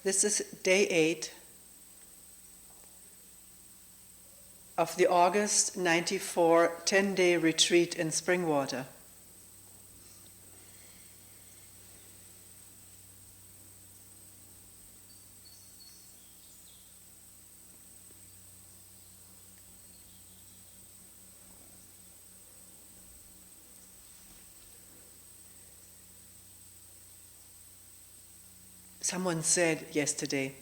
this is day 8 of the August 94 10-day retreat in Springwater. Someone said yesterday,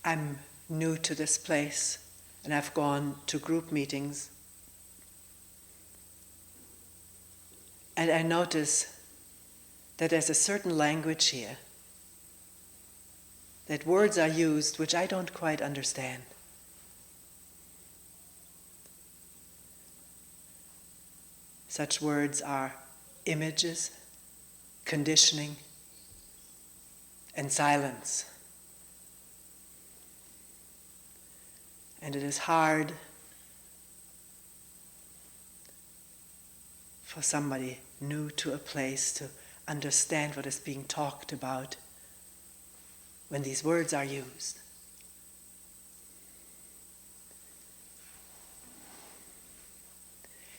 I'm new to this place and I've gone to group meetings, and I notice that there's a certain language here, that words are used which I don't quite understand. Such words are images, conditioning, and silence. And it is hard for somebody new to a place to understand what is being talked about when these words are used.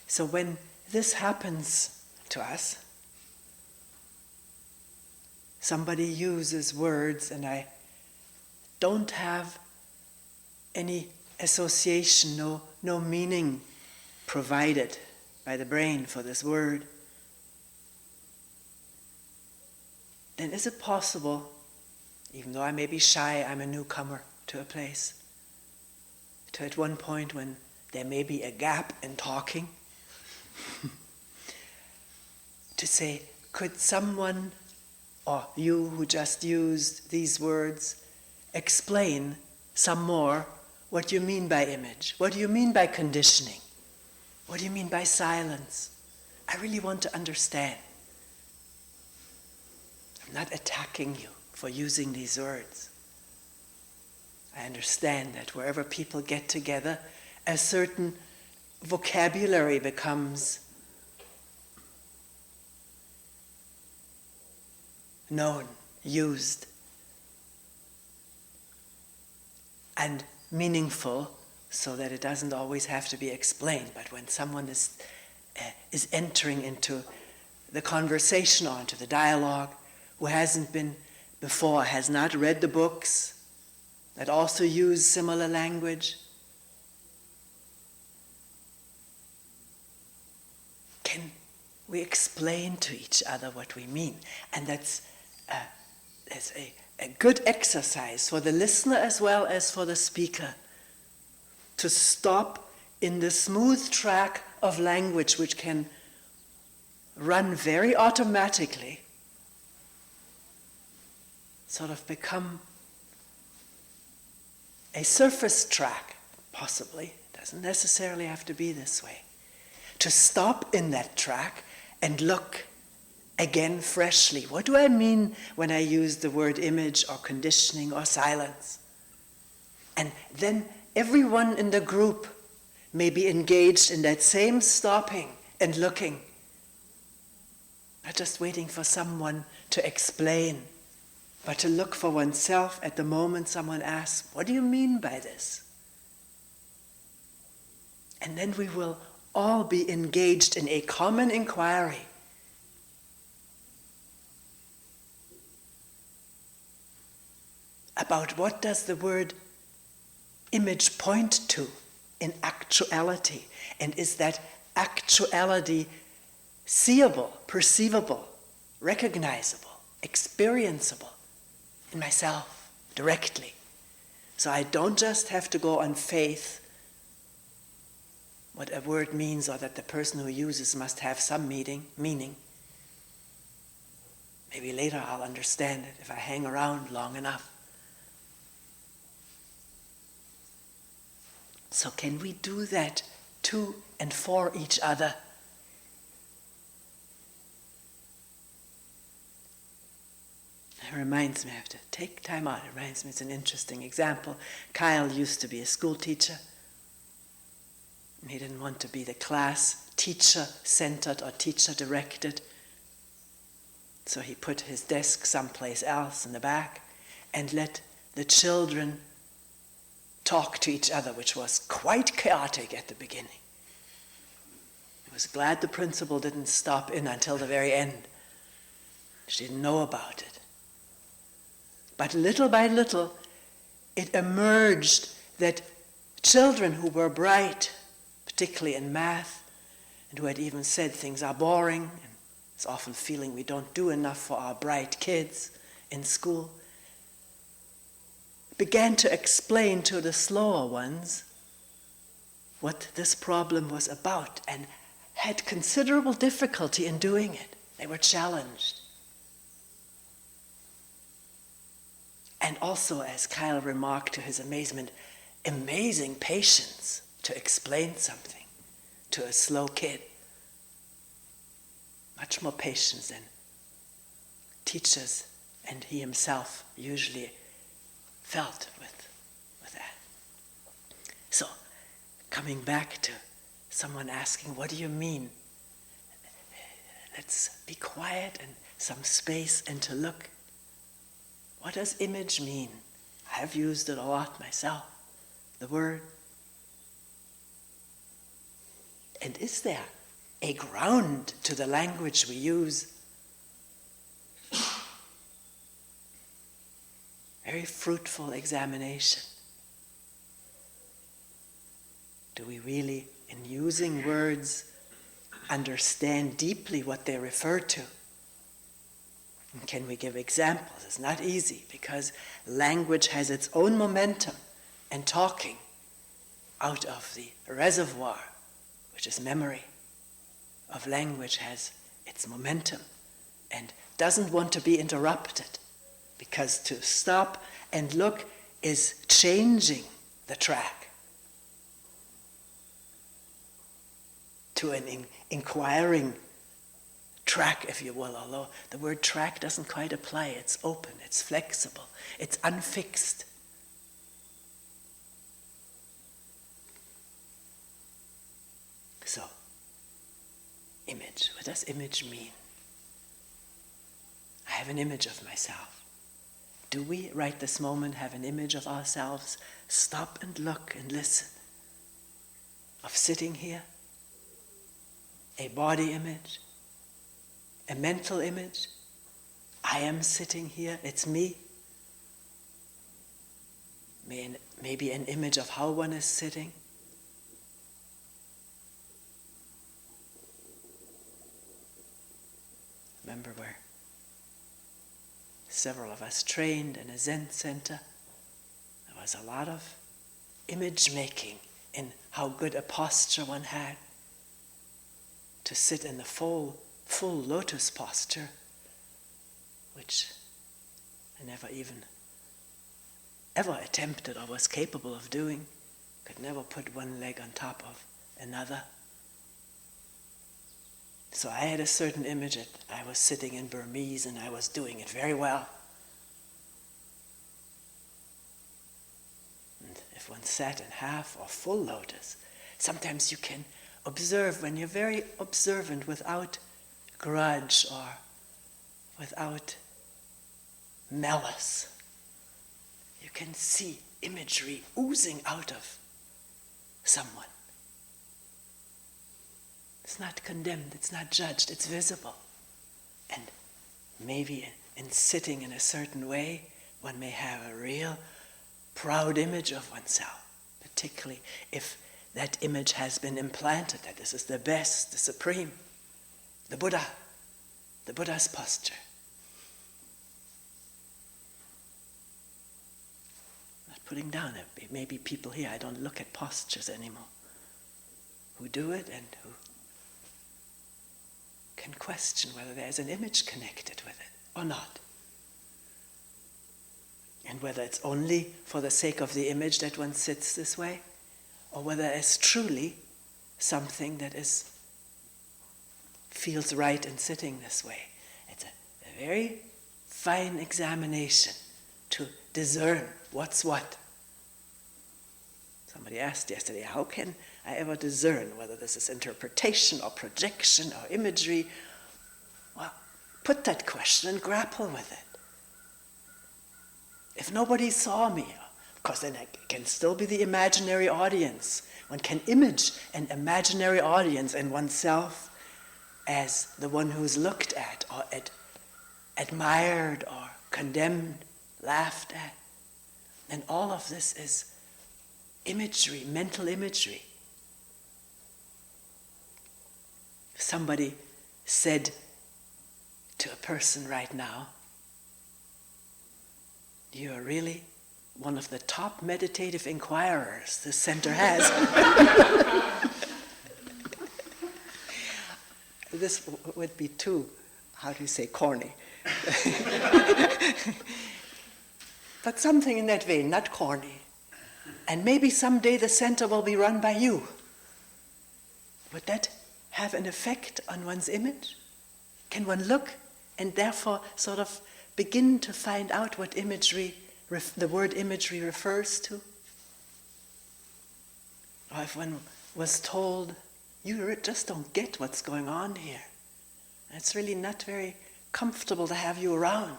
So when this happens to us, somebody uses words and I don't have any association, no meaning provided by the brain for this word, then is it possible, even though I may be shy, I'm a newcomer to a place, to at one point when there may be a gap in talking, to say, could someone, or you who just used these words, explain some more what you mean by image? What do you mean by conditioning? What do you mean by silence? I really want to understand. I'm not attacking you for using these words. I understand that wherever people get together, a certain vocabulary becomes known, used, and meaningful, so that it doesn't always have to be explained. But when someone is entering into the conversation or into the dialogue, who hasn't been before, has not read the books that also use similar language, can we explain to each other what we mean? And that's a good exercise for the listener as well as for the speaker, to stop in the smooth track of language which can run very automatically, sort of become a surface track, possibly. It doesn't necessarily have to be this way. To stop in that track and look again freshly. What do I mean when I use the word image or conditioning or silence? And then everyone in the group may be engaged in that same stopping and looking, not just waiting for someone to explain, but to look for oneself at the moment someone asks, what do you mean by this? And then we will all be engaged in a common inquiry. About what does the word image point to in actuality? And is that actuality seeable, perceivable, recognizable, experienceable in myself directly? So I don't just have to go on faith what a word means, or that the person who uses must have some meaning. Maybe later I'll understand it if I hang around long enough. So can we do that to and for each other? It reminds me, I have to take time out. It reminds me, it's an interesting example. Kyle used to be a school teacher. He didn't want to be the class teacher-centered or teacher-directed. So he put his desk someplace else in the back and let the children talk to each other, which was quite chaotic at the beginning. I was glad the principal didn't stop in until the very end. She didn't know about it. But little by little, it emerged that children who were bright, particularly in math, and who had even said things are boring, and it's often feeling we don't do enough for our bright kids in school, began to explain to the slower ones what this problem was about, and had considerable difficulty in doing it. They were challenged. And also, as Kyle remarked to his amazement, amazing patience to explain something to a slow kid. Much more patience than teachers and he himself usually felt with that. So, coming back to someone asking, what do you mean? Let's be quiet and some space and to look. What does image mean? I've used it a lot myself, the word. And is there a ground to the language we use? Very fruitful examination. Do we really, in using words, understand deeply what they refer to? And can we give examples? It's not easy because language has its own momentum, and talking out of the reservoir, which is memory, of language has its momentum and doesn't want to be interrupted, because to stop and look is changing the track to an inquiring track, if you will, although the word track doesn't quite apply. It's open, it's flexible, it's unfixed. So, image. What does image mean? I have an image of myself. Do we, right this moment, have an image of ourselves? Stop and look and listen. Of sitting here? A body image? A mental image? I am sitting here, it's me. Maybe an image of how one is sitting. Remember where several of us trained in a Zen center? There was a lot of image making in how good a posture one had to sit in the full lotus posture, which I never even ever attempted or was capable of doing. Could never put one leg on top of another. So I had a certain image that I was sitting in Burmese and I was doing it very well. And if one sat in half or full lotus, sometimes you can observe, when you're very observant without grudge or without malice, you can see imagery oozing out of someone. It's not condemned, it's not judged, it's visible. And maybe in sitting in a certain way, one may have a real proud image of oneself, particularly if that image has been implanted, that this is the best, the supreme, the Buddha's posture. Not putting down, maybe people here, I don't look at postures anymore, who do it and who can question whether there's an image connected with it or not. And whether it's only for the sake of the image that one sits this way, or whether it's truly something that feels right in sitting this way. It's a very fine examination to discern what's what. Somebody asked yesterday, how can I ever discern whether this is interpretation or projection or imagery, well, put that question and grapple with it. If nobody saw me, of course then I can still be the imaginary audience. One can image an imaginary audience in oneself as the one who's looked at or admired or condemned, laughed at. And all of this is imagery, mental imagery. Somebody said to a person right now, "You are really one of the top meditative inquirers this center has." This would be too, how do you say, corny. But something in that vein, not corny. And maybe someday the center will be run by you. Would that have an effect on one's image? Can one look and therefore sort of begin to find out what imagery, the word imagery refers to? Or if one was told, you just don't get what's going on here. It's really not very comfortable to have you around.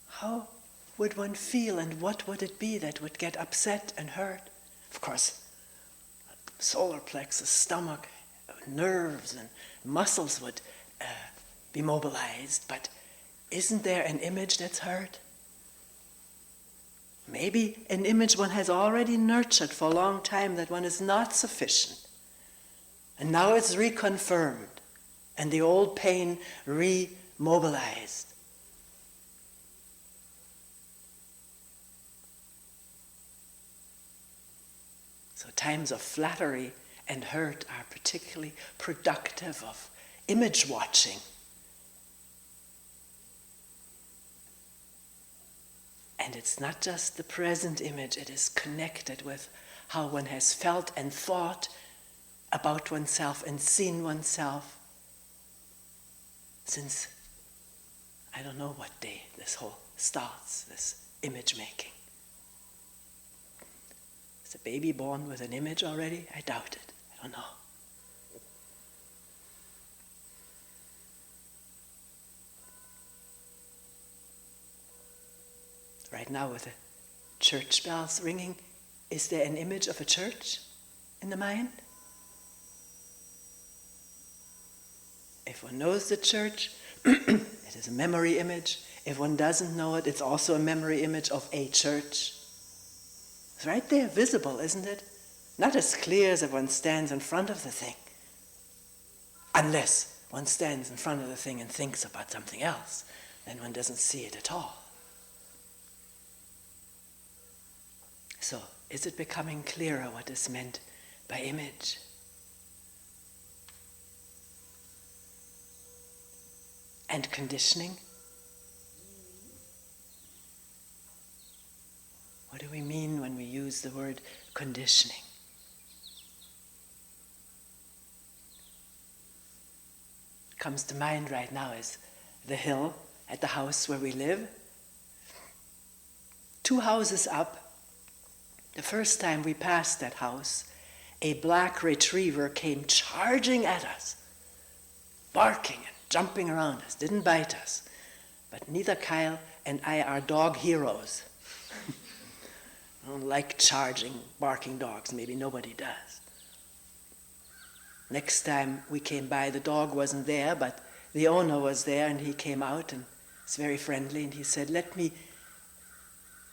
How would one feel, and what would it be that would get upset and hurt? Of course, solar plexus, stomach, nerves and muscles would be mobilized, but isn't there an image that's hurt? Maybe an image one has already nurtured for a long time that one is not sufficient. And now it's reconfirmed, and the old pain remobilized. So times of flattery and hurt are particularly productive of image watching. And it's not just the present image, it is connected with how one has felt and thought about oneself and seen oneself since I don't know what day this whole starts, this image making. Is a baby born with an image already? I doubt it. I don't know. Right now with the church bells ringing, is there an image of a church in the mind? If one knows the church, it is a memory image. If one doesn't know it, it's also a memory image of a church. It's right there, visible, isn't it? Not as clear as if one stands in front of the thing. Unless one stands in front of the thing and thinks about something else, then one doesn't see it at all. So, is it becoming clearer what is meant by image? And conditioning? What do we mean when we use the word conditioning? What comes to mind right now is the hill at the house where we live. 2 houses up, the first time we passed that house, a black retriever came charging at us, barking and jumping around us, didn't bite us. But neither Kyle and I are dog heroes. I don't like charging, barking dogs. Maybe nobody does. Next time we came by, the dog wasn't there, but the owner was there, and he came out and was very friendly, and he said, "Let me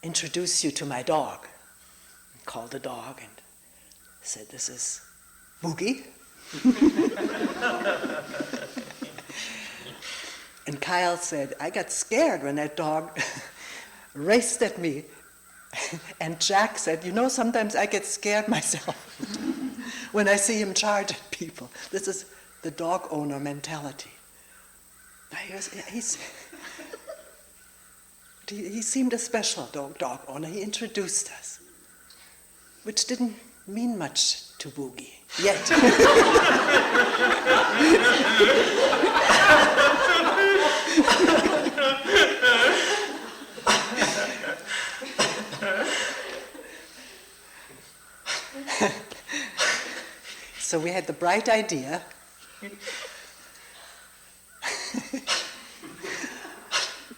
introduce you to my dog." He called the dog and said, "This is Boogie." And Kyle said, "I got scared when that dog raced at me." And Jack said, "You know, sometimes I get scared myself when I see him charge at people." This is the dog owner mentality. He seemed a special dog owner. He introduced us, which didn't mean much to Boogie yet. So we had the bright idea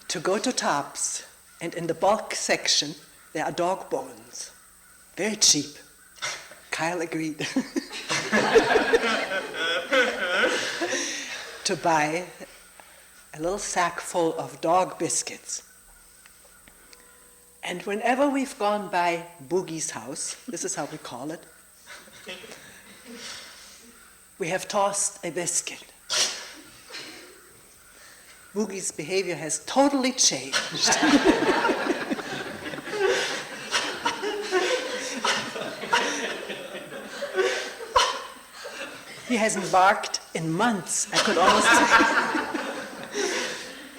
to go to Tops, and in the bulk section there are dog bones. Very cheap. Kyle agreed to buy a little sack full of dog biscuits. And whenever we've gone by Boogie's house, this is how we call it, we have tossed a biscuit. Boogie's behavior has totally changed. He hasn't barked in months, I could almost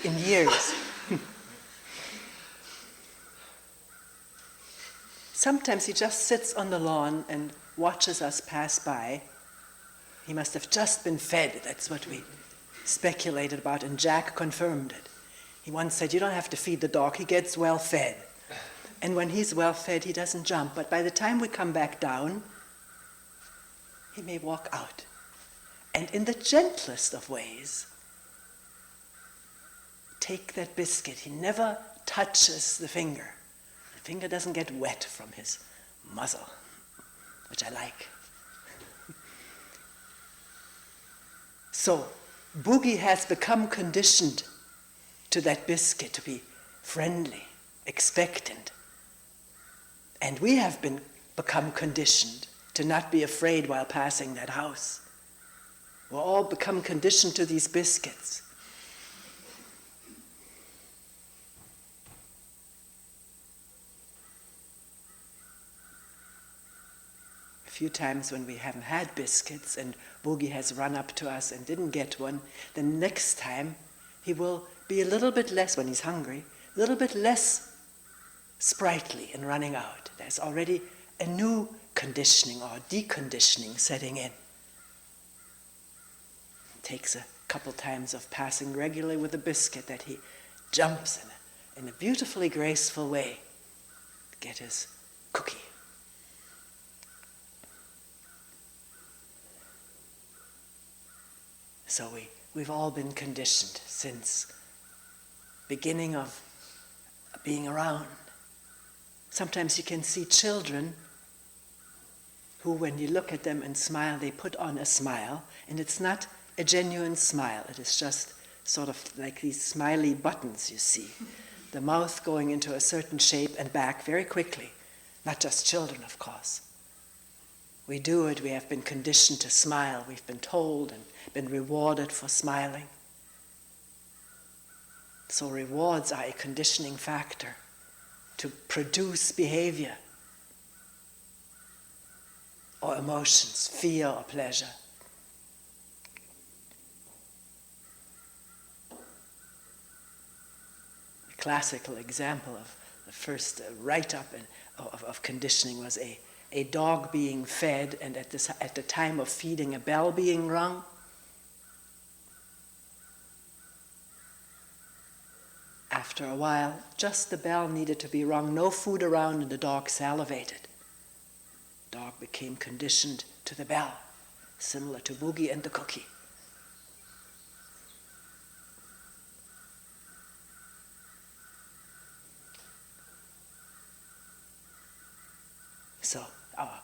say, in years. Sometimes he just sits on the lawn and watches us pass by. He must have just been fed, that's what we speculated about, and Jack confirmed it. He once said, you don't have to feed the dog, he gets well fed. And when he's well fed, he doesn't jump, but by the time we come back down, he may walk out. And in the gentlest of ways, take that biscuit. He never touches the finger. The finger doesn't get wet from his muzzle, which I like. So, Boogie has become conditioned to that biscuit to be friendly, expectant. And we have become conditioned to not be afraid while passing that house. We're all become conditioned to these biscuits. A few times when we haven't had biscuits and Boogie has run up to us and didn't get one, the next time he will be a little bit less, when he's hungry, a little bit less sprightly in running out. There's already a new conditioning or deconditioning setting in. It takes a couple times of passing regularly with a biscuit that he jumps in a beautifully graceful way to get his cookie. So we've all been conditioned since beginning of being around. Sometimes you can see children who, when you look at them and smile, they put on a smile, and it's not a genuine smile. It is just sort of like these smiley buttons you see. The mouth going into a certain shape and back very quickly. Not just children, of course. We do it, we have been conditioned to smile. We've been told and been rewarded for smiling. So rewards are a conditioning factor to produce behavior or emotions, fear or pleasure. A classical example of the first write-up of conditioning was a dog being fed, and at the time of feeding, a bell being rung. After a while, just the bell needed to be rung, no food around, and the dog salivated. The dog became conditioned to the bell, similar to Boogie and the cookie. So, our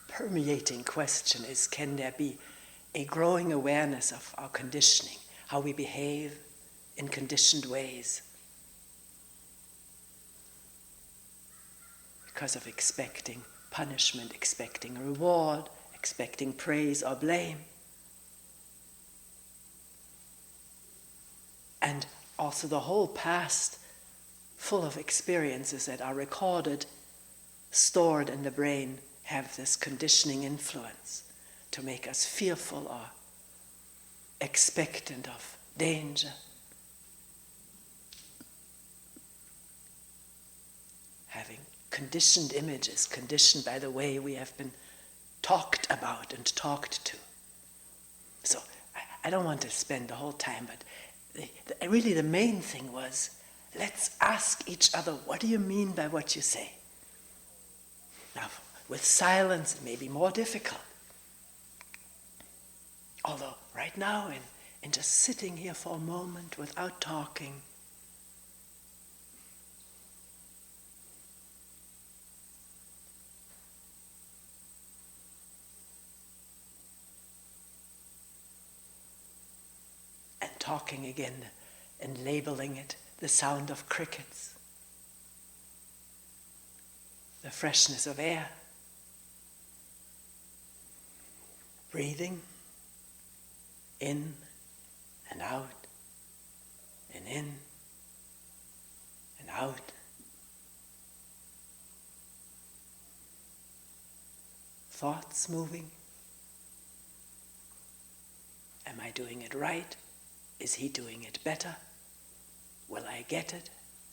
permeating question is, can there be a growing awareness of our conditioning, how we behave in conditioned ways because of expecting punishment, expecting reward, expecting praise or blame. And also the whole past full of experiences that are recorded, stored in the brain, have this conditioning influence to make us fearful or expectant of danger. Having conditioned images, conditioned by the way we have been talked about and talked to. So I don't want to spend the whole time, but really the main thing was, let's ask each other, what do you mean by what you say? Now, With silence, it may be more difficult. Although right now, in just sitting here for a moment without talking, and talking again and labeling it the sound of crickets, the freshness of air, breathing in and out, and in and out. Thoughts moving. Am I doing it right? Is he doing it better? Will I get it?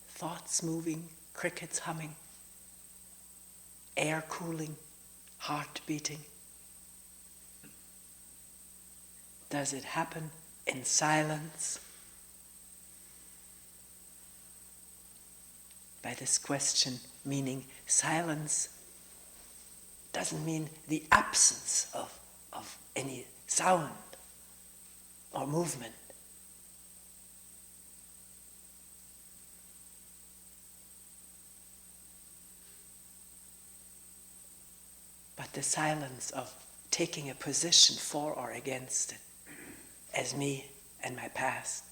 Thoughts moving, crickets humming, air cooling, heart beating. Does it happen in silence? By this question, meaning silence doesn't mean the absence of any sound or movement. But the silence of taking a position for or against it, as me and my past.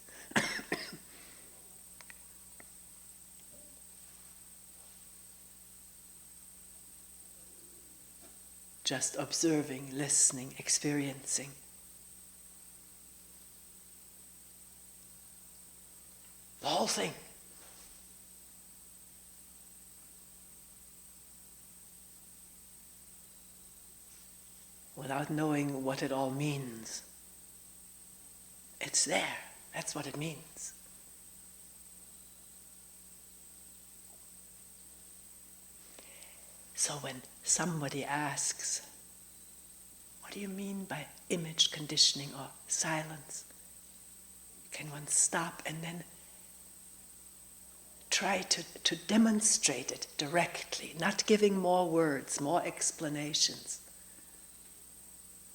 Just observing, listening, experiencing. The whole thing. Without knowing what it all means. It's there. That's what it means. So when somebody asks, what do you mean by image conditioning or silence? Can one stop and then try to demonstrate it directly, not giving more words, more explanations,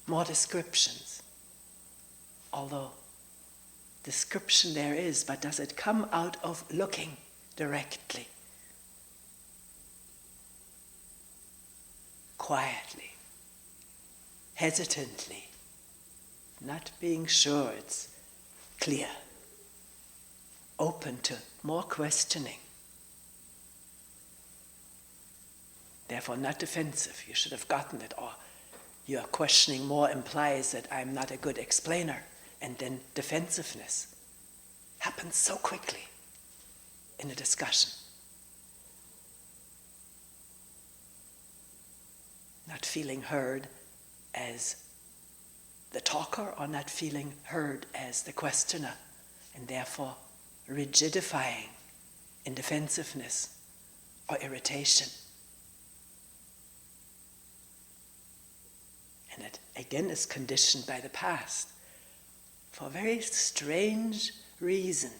more descriptions? Although description there is, but does it come out of looking directly? Quietly, hesitantly, not being sure it's clear, open to more questioning. Therefore not defensive, you should have gotten it, or your questioning more implies that I'm not a good explainer. And then defensiveness happens so quickly in a discussion. Not feeling heard as the talker or not feeling heard as the questioner, and therefore rigidifying in defensiveness or irritation. And it again is conditioned by the past. For a very strange reason,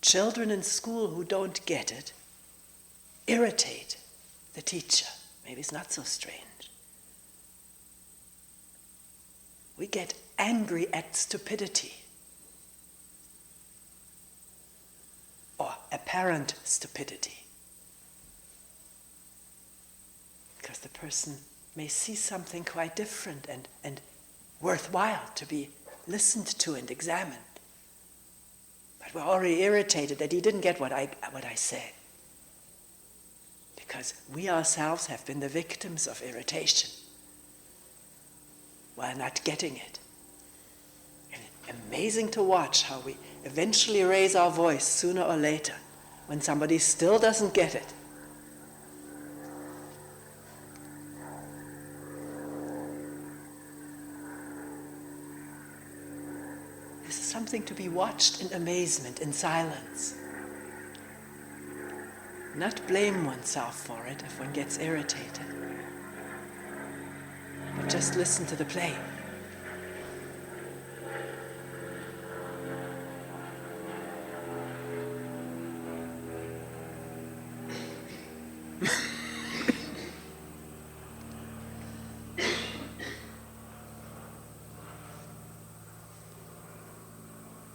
children in school who don't get it irritate the teacher. Maybe it's not so strange. We get angry at stupidity or apparent stupidity because the person may see something quite different and worthwhile to be listened to and examined. But we're already irritated that he didn't get what I said. Because we ourselves have been the victims of irritation while not getting it. And amazing to watch how we eventually raise our voice sooner or later when somebody still doesn't get it. This is something to be watched in amazement, in silence. Not blame oneself for it if one gets irritated, but just listen to the play.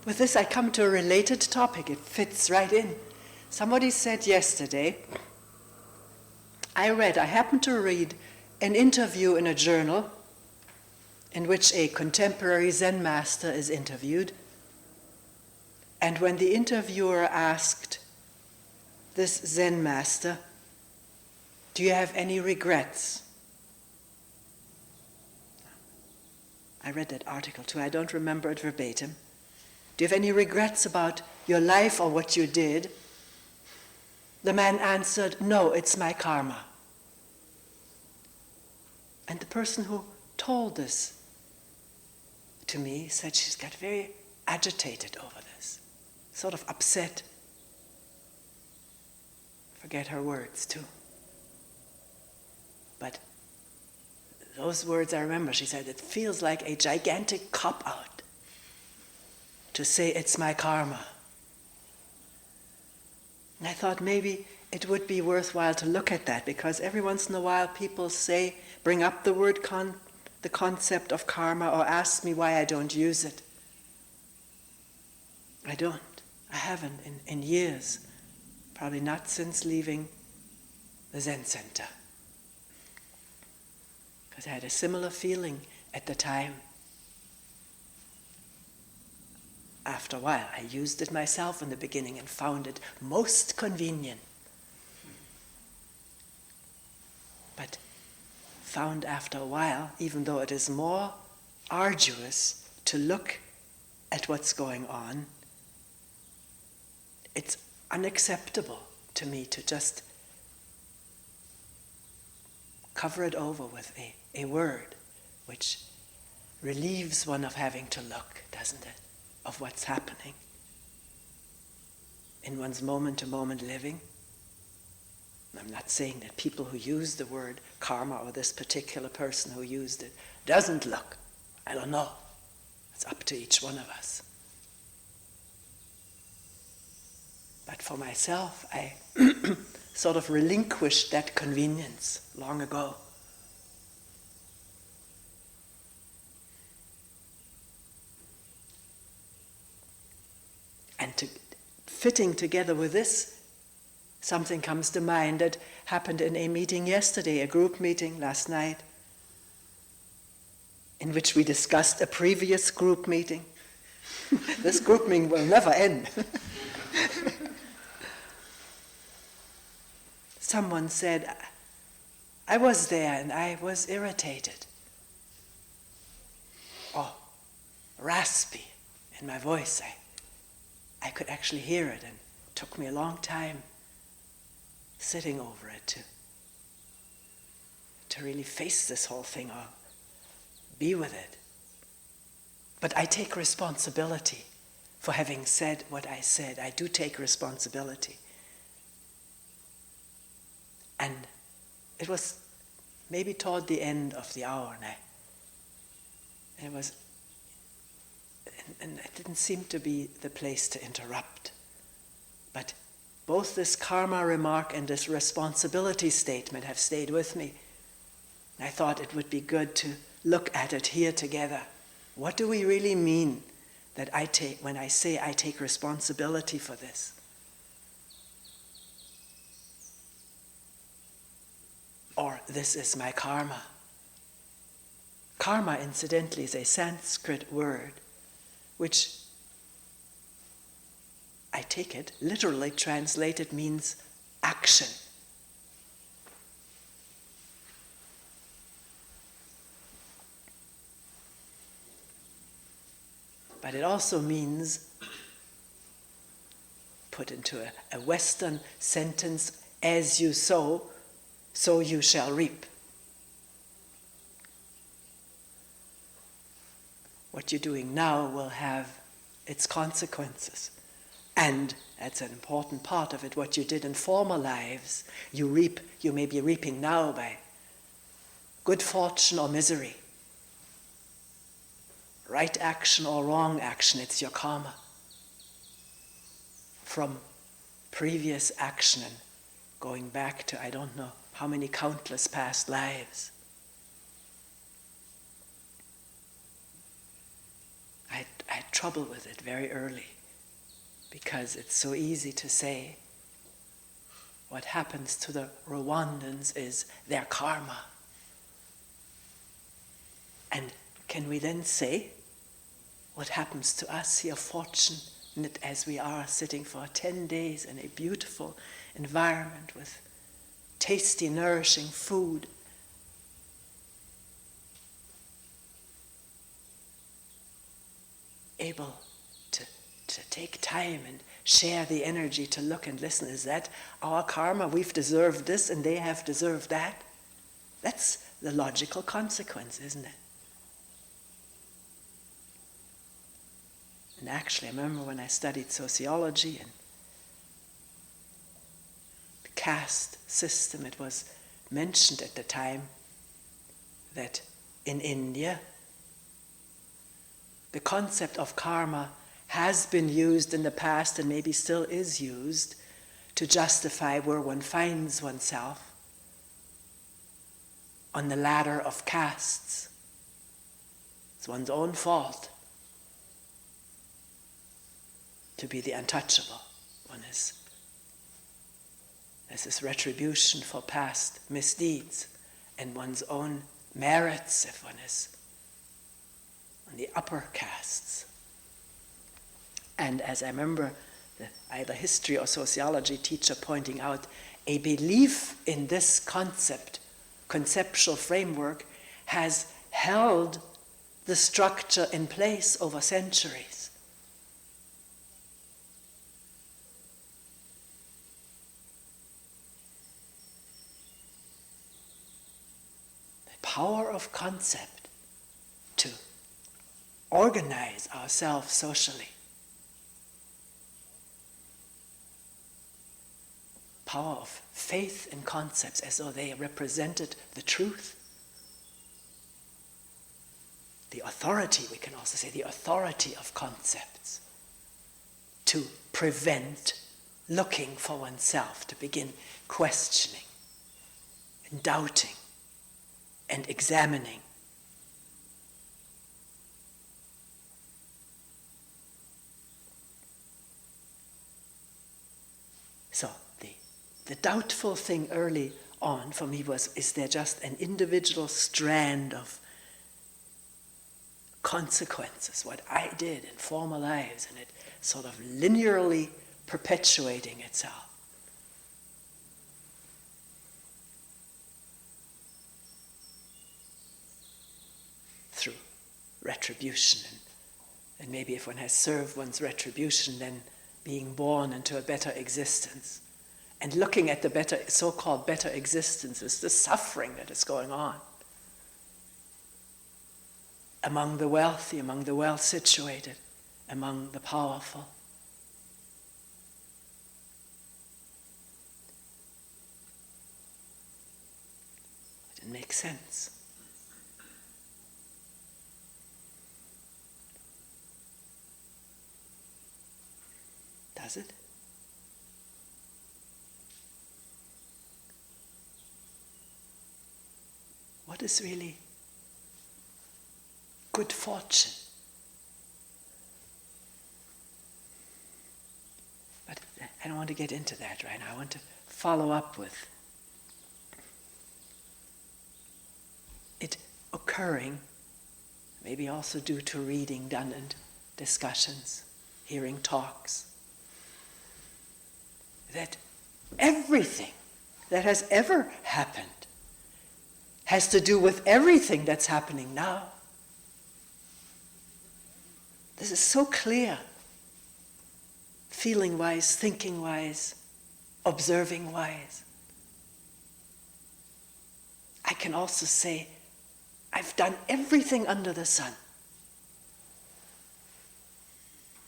With this, I come to a related topic. It fits right in. Somebody said yesterday, I happened to read an interview in a journal in which a contemporary Zen master is interviewed. And when the interviewer asked this Zen master, "Do you have any regrets?" I read that article too. I don't remember it verbatim. "Do you have any regrets about your life or what you did?" The man answered, "No, it's my karma." And the person who told this to me said she's got very agitated over this, sort of upset. Forget her words too. But those words I remember, she said, it feels like a gigantic cop-out to say it's my karma. And I thought maybe it would be worthwhile to look at that, because every once in a while people bring up the word the concept of karma, or ask me why I don't use it. I don't. I haven't in years. Probably not since leaving the Zen Center. Because I had a similar feeling at the time. After a while, I used it myself in the beginning and found it most convenient. But found after a while, even though it is more arduous to look at what's going on, it's unacceptable to me to just cover it over with a word which relieves one of having to look, doesn't it, of what's happening in one's moment-to-moment living. I'm not saying that people who use the word karma, or this particular person who used it, doesn't look. I don't know. It's up to each one of us. But for myself, I sort of relinquished that convenience long ago. And fitting together with this, something comes to mind that happened in a meeting yesterday, a group meeting last night, in which we discussed a previous group meeting. This group meeting will never end. Someone said, "I was there and I was irritated." Oh, raspy in my voice. I could actually hear it, and it took me a long time sitting over it to really face this whole thing or be with it. But I take responsibility for having said what I said. I do take responsibility. And it was maybe toward the end of the hour, and it didn't seem to be the place to interrupt. But both this karma remark and this responsibility statement have stayed with me. I thought it would be good to look at it here together. What do we really mean that when I say I take responsibility for this? Or this is my karma. Karma, incidentally, is a Sanskrit word which, I take it, literally translated means action. But it also means, put into a Western sentence, as you sow, so you shall reap. What you're doing now will have its consequences. And that's an important part of it. What you did in former lives, you may be reaping now by good fortune or misery. Right action or wrong action, it's your karma. From previous action and going back to I don't know how many countless past lives. I trouble with it very early, because it's so easy to say what happens to the Rwandans is their karma. And can we then say what happens to us here, fortunate as we are, sitting for 10 days in a beautiful environment with tasty, nourishing food, able to take time and share the energy to look and listen? Is that our karma? We've deserved this and they have deserved that? That's the logical consequence, isn't it? And actually, I remember when I studied sociology and the caste system, it was mentioned at the time that in India, the concept of karma has been used in the past and maybe still is used to justify where one finds oneself on the ladder of castes. It's one's own fault to be the untouchable. There's this retribution for past misdeeds and one's own merits if one is on the upper castes. And as I remember either history or sociology teacher pointing out, a belief in this conceptual framework has held the structure in place over centuries. The power of concept to organize ourselves socially. Power of faith in concepts as though they represented the truth. The authority, we can also say, the authority of concepts to prevent looking for oneself, to begin questioning and doubting and examining. So the doubtful thing early on for me was, is there just an individual strand of consequences, what I did in former lives, and it sort of linearly perpetuating itself? Through retribution, and maybe if one has served one's retribution, then being born into a better existence. And looking at the so-called better existences, the suffering that is going on among the wealthy, among the well-situated, among the powerful. It didn't make sense. Does it? What is really good fortune? But I don't want to get into that right now. I want to follow up with it occurring, maybe also due to reading done and discussions, hearing talks, that everything that has ever happened has to do with everything that's happening now. This is so clear, feeling-wise, thinking-wise, observing-wise. I can also say, I've done everything under the sun,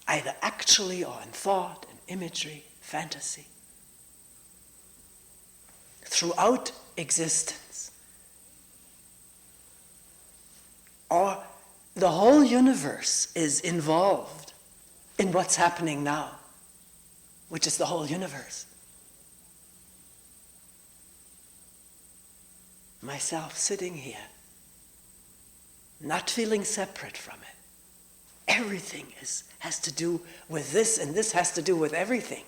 either actually or in thought, in imagery, fantasy, throughout existence. Or the whole universe is involved in what's happening now, which is the whole universe. Myself sitting here, not feeling separate from it, everything has to do with this, and this has to do with everything.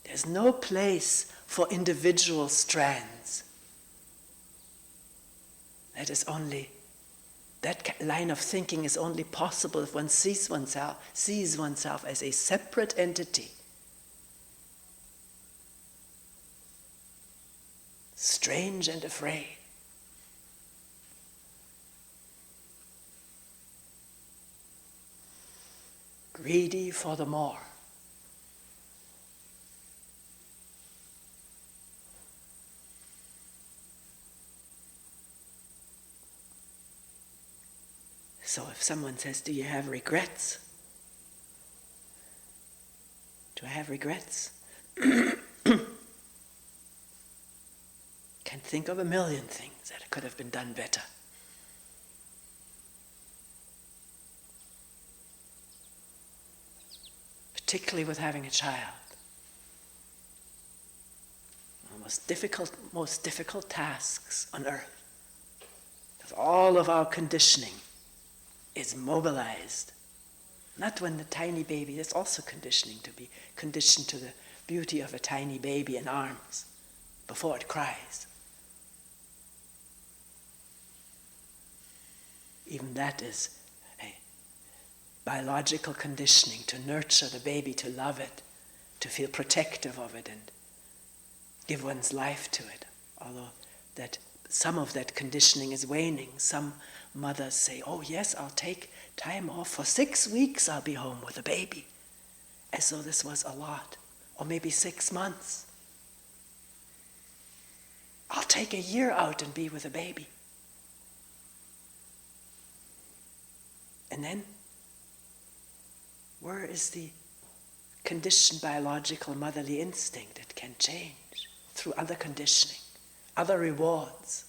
There's no place for individual strands. That line of thinking is only possible if one sees oneself as a separate entity. Strange and afraid. Greedy for the more. So if someone says, do you have regrets? Do I have regrets? Can think of a million things that could have been done better. Particularly with having a child. One of the most difficult tasks on earth. Because all of our conditioning is mobilized. Not when the tiny baby, there's also conditioning to be conditioned to the beauty of a tiny baby in arms before it cries. Even that is a biological conditioning to nurture the baby, to love it, to feel protective of it and give one's life to it. Although that some of that conditioning is waning. Some mothers say, oh yes, I'll take time off. For 6 weeks I'll be home with a baby. As though this was a lot. Or maybe 6 months. I'll take a year out and be with a baby. And then, where is the conditioned biological motherly instinct? It can change through other conditioning, other rewards.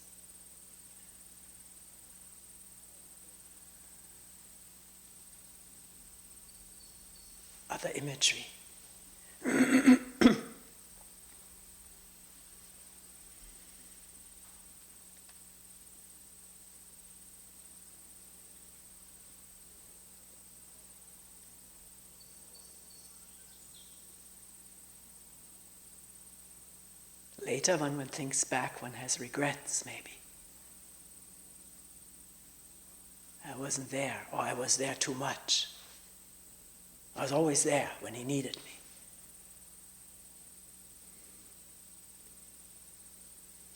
Other imagery. Later, when one thinks back, one has regrets, maybe. I wasn't there, or I was there too much. I was always there when he needed me.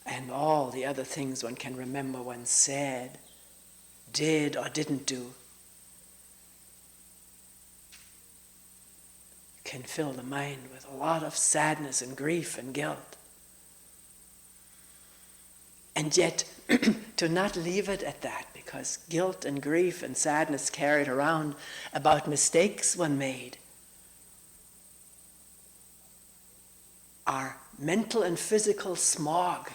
And all the other things one can remember one said, did or didn't do, can fill the mind with a lot of sadness and grief and guilt. And yet, to not leave it at that, because guilt and grief and sadness carried around about mistakes one made are mental and physical smog,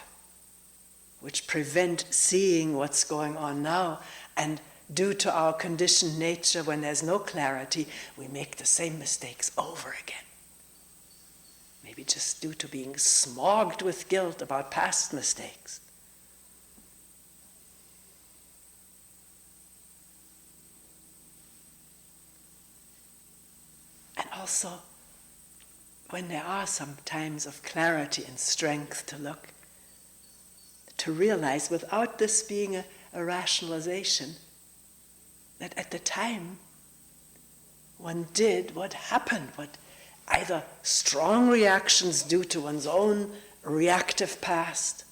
which prevent seeing what's going on now. And due to our conditioned nature, when there's no clarity, we make the same mistakes over again. Maybe just due to being smogged with guilt about past mistakes. And also, when there are some times of clarity and strength to look, to realize without this being a rationalization, that at the time one did what happened, what either strong reactions due to one's own reactive past,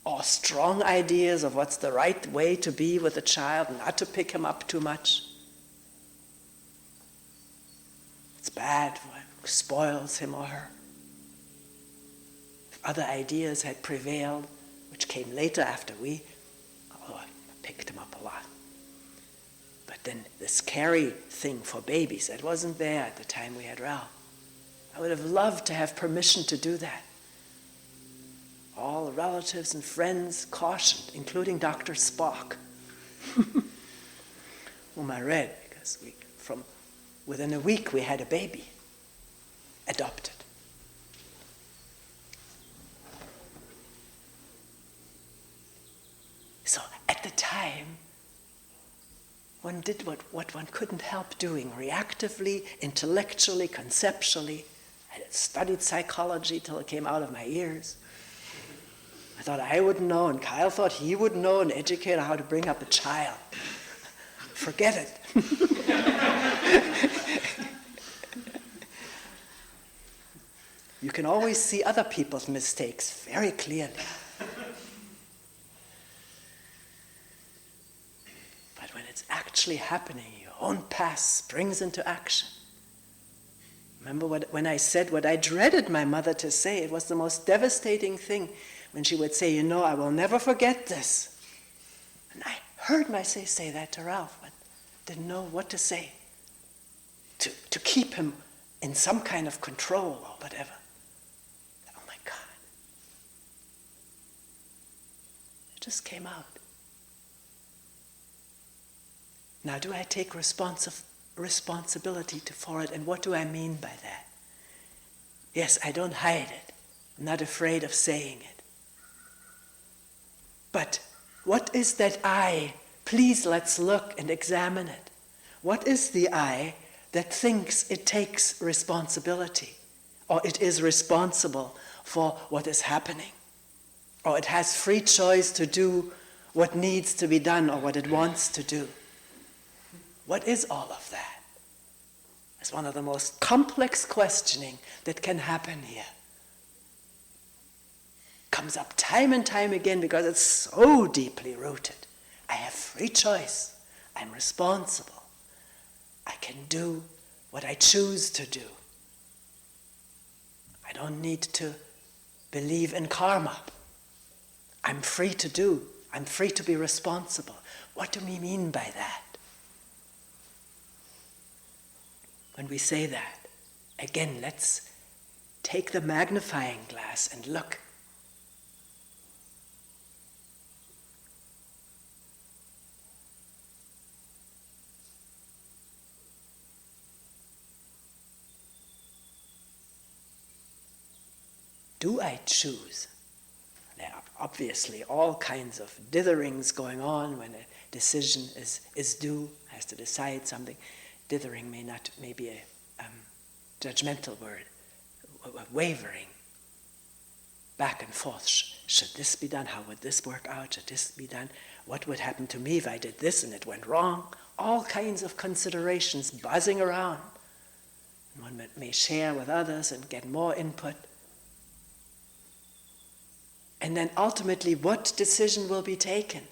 or strong ideas of what's the right way to be with a child, not to pick him up too much. It's bad, it spoils him or her. If other ideas had prevailed, which came later after I picked him up a lot. But then this carry thing for babies, that wasn't there at the time we had Ralph. I would have loved to have permission to do that. All the relatives and friends cautioned, including Dr. Spock, whom I read, because within a week we had a baby adopted. So at the time, one did what one couldn't help doing, reactively, intellectually, conceptually. I studied psychology till it came out of my ears. I thought I would know, and Kyle thought he would know, an educator, how to bring up a child. Forget it. You can always see other people's mistakes very clearly. But when it's actually happening, your own past springs into action. Remember when I said what I dreaded my mother to say? It was the most devastating thing when she would say, I will never forget this. And I heard myself say that to Ralph, but didn't know what to say. To keep him in some kind of control or whatever. Oh my God. It just came out. Now, do I take responsibility for it, and what do I mean by that? Yes, I don't hide it. I'm not afraid of saying it. But what is that I? Please, let's look and examine it. What is the I that thinks it takes responsibility, or it is responsible for what is happening, or it has free choice to do what needs to be done or what it wants to do? What is all of that? It's one of the most complex questioning that can happen here. Comes up time and time again because it's so deeply rooted. I have free choice. I'm responsible. I can do what I choose to do. I don't need to believe in karma. I'm free to do. I'm free to be responsible. What do we mean by that? When we say that, again, let's take the magnifying glass and look. Do I choose? There are obviously all kinds of ditherings going on when a decision is due, has to decide something. Dithering may be a judgmental word, wavering, back and forth. Should this be done? How would this work out? Should this be done? What would happen to me if I did this and it went wrong? All kinds of considerations buzzing around. And one may share with others and get more input. And then ultimately, what decision will be taken?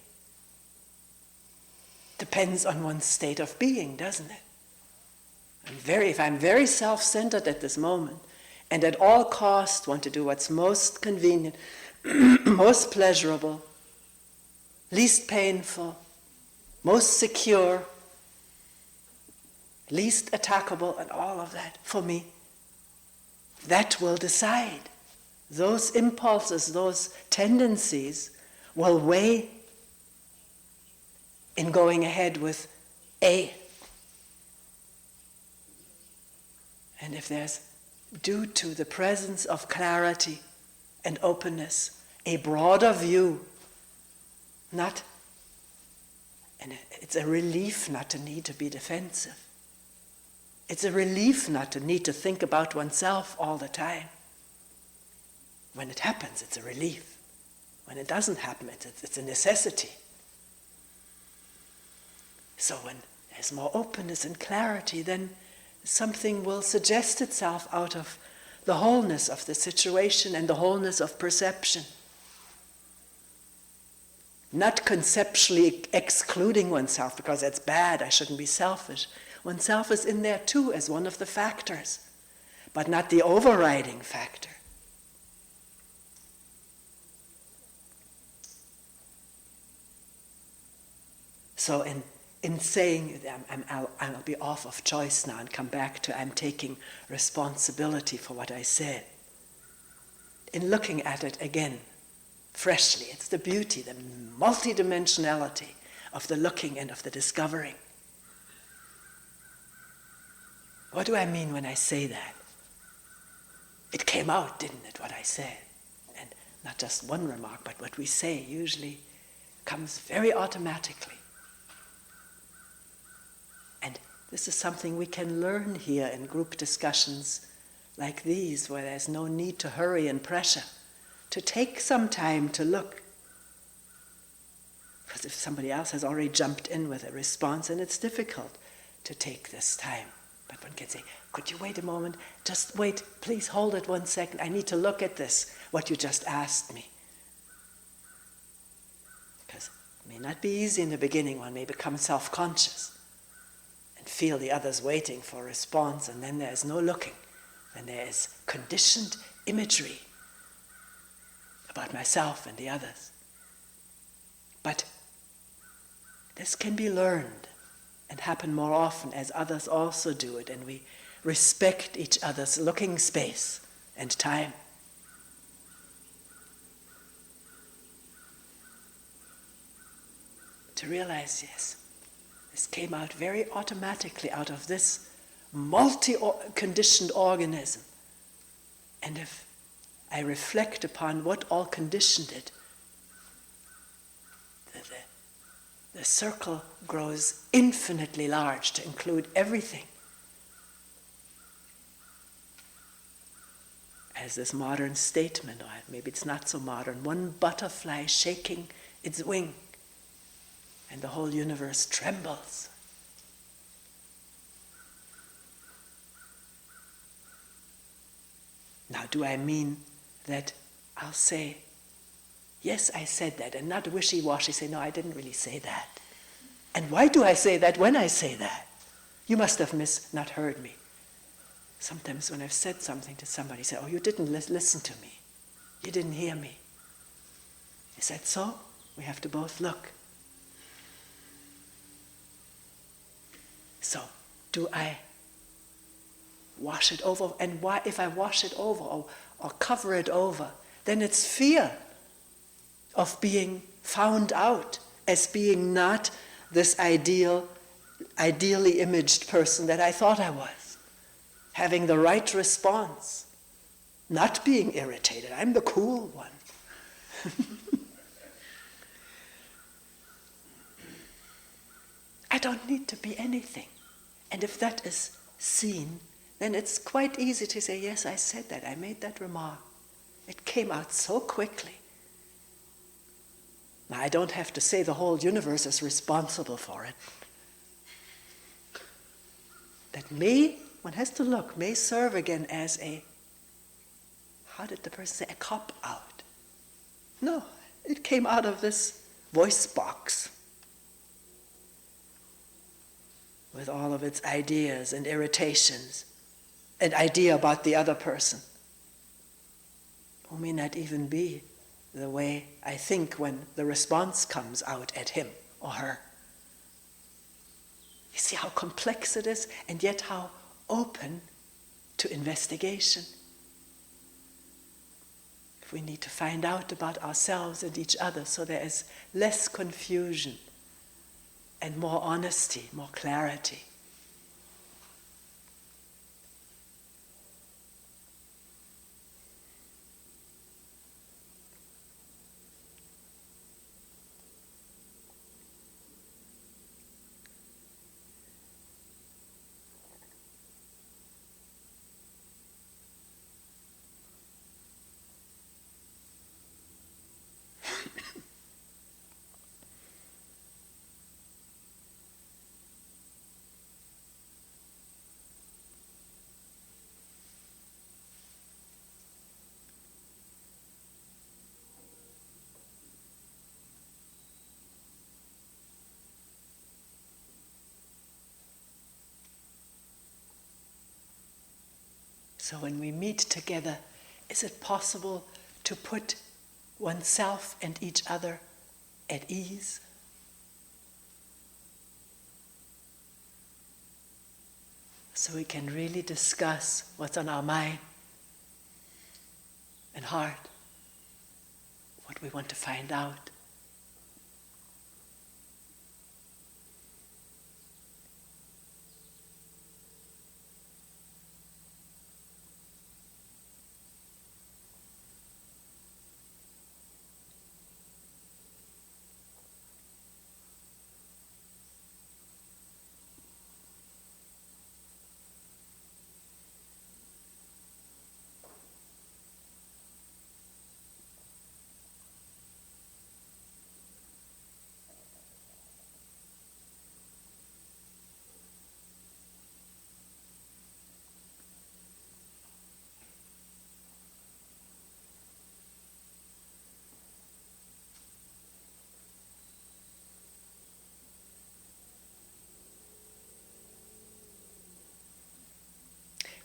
Depends on one's state of being, doesn't it? If I'm very self-centered at this moment, and at all costs want to do what's most convenient, most pleasurable, least painful, most secure, least attackable, and all of that for me, that will decide. Those impulses, those tendencies will weigh in going ahead with A. And if there's, due to the presence of clarity and openness, a broader view, and it's a relief not to need to be defensive. It's a relief not to need to think about oneself all the time. When it happens, it's a relief. When it doesn't happen, it's a necessity. So when there's more openness and clarity, then something will suggest itself out of the wholeness of the situation and the wholeness of perception. Not conceptually excluding oneself because that's bad, I shouldn't be selfish. Oneself is in there too as one of the factors, but not the overriding factor. So in saying I'll be off of choice now and come back to I'm taking responsibility for what I said. In looking at it again, freshly, it's the beauty, the multidimensionality of the looking and of the discovering. What do I mean when I say that? It came out, didn't it, what I said? And not just one remark, but what we say usually comes very automatically. This is something we can learn here in group discussions like these, where there's no need to hurry and pressure, to take some time to look. Because if somebody else has already jumped in with a response, and it's difficult to take this time. But one can say, could you wait a moment? Just wait, please hold it 1 second. I need to look at this, what you just asked me. Because it may not be easy in the beginning. One may become self-conscious and feel the others waiting for a response, and then there's no looking. Then there is conditioned imagery about myself and the others. But this can be learned and happen more often as others also do it, and we respect each other's looking space and time. To realize, yes, this came out very automatically out of this multi-conditioned organism. And if I reflect upon what all conditioned it, the circle grows infinitely large to include everything. As this modern statement, or maybe it's not so modern, one butterfly shaking its wing, and the whole universe trembles. Now, do I mean that I'll say, yes, I said that, and not wishy-washy say, no, I didn't really say that. And why do I say that when I say that? You must have not heard me. Sometimes when I've said something to somebody, say, oh, you didn't listen to me. You didn't hear me. Is that so? We have to both look. So, do I wash it over? And why, if I wash it over or cover it over, then it's fear of being found out as being not this ideally imaged person that I thought I was. Having the right response, not being irritated. I'm the cool one. I don't need to be anything. And if that is seen, then it's quite easy to say, yes, I said that, I made that remark. It came out so quickly. Now, I don't have to say the whole universe is responsible for it. That may, one has to look, may serve again as a, how did the person say, a cop-out. No, it came out of this voice box with all of its ideas and irritations, an idea about the other person, who may not even be the way I think when the response comes out at him or her. You see how complex it is, and yet how open to investigation. If we need to find out about ourselves and each other, so there is less confusion and more honesty, more clarity. So when we meet together, is it possible to put oneself and each other at ease? So we can really discuss what's on our mind and heart, what we want to find out.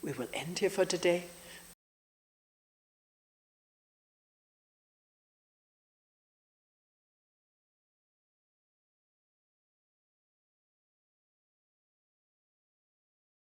we will end here for today.